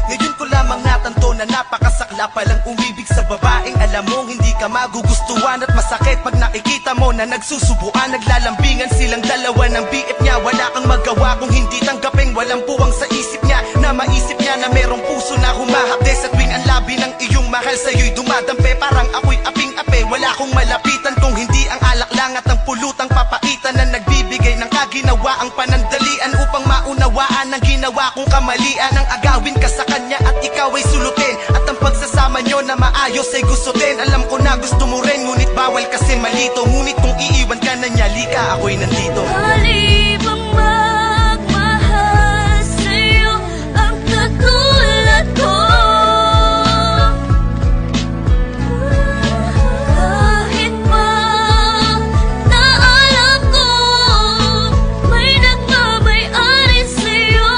Ngayon ko lamang natanto na napakasakla palang umibig sa babaeng alam mong hindi ka magugustuhan at masakit pag nakikita mo na nagsusubuan. Naglalambingan silang dalawa ng BF niya. Wala kang magawa kung hindi tanggapin. Walang puwang sa isip niya na maisip niya na merong puso na humahapde. Sa tuwing ang labi ng iyong mahal sa'yo'y dumadampe, parang ako'y aping-ape. Wala akong malapitan kung hindi ang alak lang at ang pulutang papaitan na nagbibigay ng kaginawa ang panandalian upang maunawaan ang ginawa kong kamalian. Ang agawin ka sa kanya at ikaw ay sulutin, at ang pagsasama nyo na maayos ay gustutin. Alam ko na gusto mo rin, ngunit bawal kasi malito. Ngunit kung iiwan ka na niya, lika ako'y nandito. Halibang magmahal sa'yo ang katulad ko. Kahit pa na alam ko may nagmamay-ari sa'yo.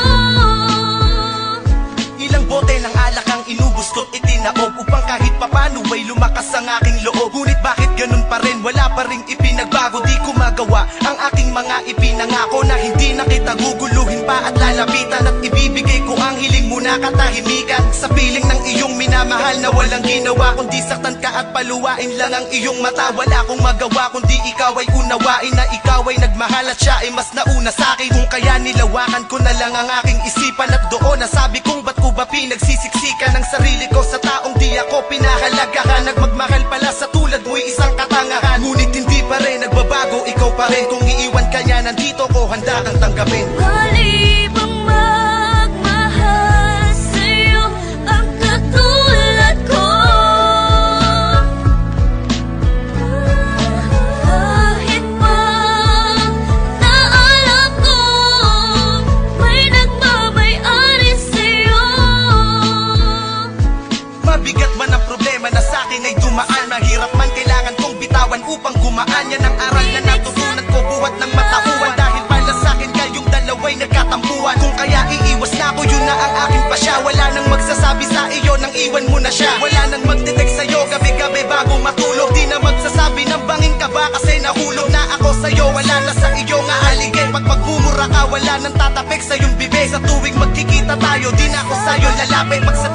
Ilang bote ng alak ang inubos ko't itinaog upang kahit papano ay lumakas ang aking loob. Ngunit bakit ganun pa rin? Wala pa ring ipinagbago. Di ko magawa ang aking mga ipinangako na hindi na kita guguluhin pa at lalapitan, at ibibigay ko ang hiling mo na katahimikan sa piling ng iyong minamahal na walang ginawa kundi saktan ka at paluwain lang ang iyong mata. Wala akong magawa kundi ikaw ay unawain na ikaw ay nagmahal at siya ay mas nauna sa'kin. Kung kaya nilawakan ko na lang ang aking isipan, at doon nasabi kong ba't ko ba pinagsisiksikan ang sarili ko sa taong di ako pinahalagahan. Nagmagmahal pala sa tulad mo'y isang katangahan, ngunit hindi pa rin nagbabago, ikaw pa rin. Kung iiwan ka niya, nandito ko, handa kang tanggapin. Halibang magmahal sa'yo ang katulad ko. Kahit pa na alam ko may nagmamay-ari sa'yo. Mabigat man ang problema na sa'kin ay dumaan, mahirap man kailangan kong bitawan upang gumaan. Yan ang aral na natutunan ko buhat ng matauhan, dahil pala sa'kin kayong dalawa'y nagkatampuhan. Kung kaya iiwas na ko, yun na ang aking pasya. Wala nang magsasabi sa iyo nang iwan mo na siya. Wala nang magdetect sa'yo gabi-gabi bago matulog. Di na magsasabi ng bangin ka ba kasi nahulog na ako sa'yo. Wala na sa iyo nga haligay, pag magmumura ka wala nang tatapik sa iyong bibig. Sa tuwing magkikita tayo, di na ako sa'yo lalapit. Pag sa